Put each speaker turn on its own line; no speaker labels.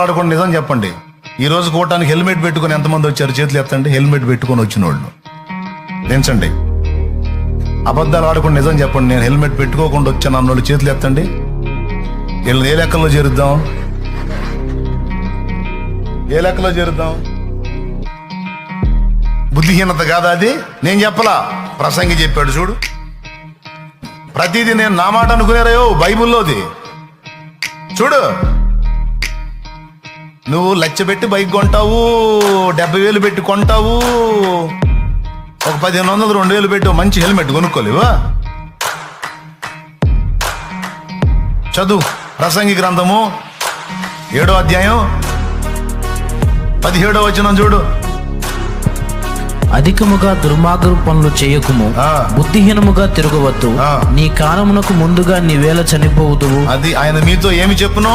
ఆడకుండా నిజం చెప్పండి, ఈ రోజు కూటానికి హెల్మెట్ పెట్టుకుని ఎంతమంది వచ్చారు? చేతులు ఎత్తండి. హెల్మెట్ పెట్టుకొని వచ్చిన వాళ్ళు దించండి. అబద్ధాలు ఆడకుండా నిజం చెప్పండి, నేను హెల్మెట్ పెట్టుకోకుండా వచ్చాను అన్న వాళ్ళు చేతులు ఎత్తండి. వీళ్ళని ఏ లెక్కల్లో చేరుద్దాం? ఏ లెక్కలో చేరుద్దాం? బుద్ధిహీనత కాదా అది? నేను చెప్పలా, ప్రసంగి చెప్పాడు చూడు. ప్రతిదీ నేను నా మాట అనుకునేరాయో బైబిల్లోది చూడు. నువ్వు లచ్చ పెట్టి బైక్ కొంటావు, 70,000 పెట్టి కొంటావు, ఒక 1,500 2,000 పెట్టి మంచి హెల్మెట్ కొనుక్కోలేవా? చదువు ప్రసంగి గ్రంథము 7వ అధ్యాయం 17వ వచనం చూడు.
అధికముగా దుర్మార్గపు పనులు చేయకుము, బుద్ధిహీనముగా తిరగవద్దు, నీ కాలమునకు ముందుగా నీవేళ చనిపోవుదువు.
అది ఆయన మీతో ఏమి చెప్పును?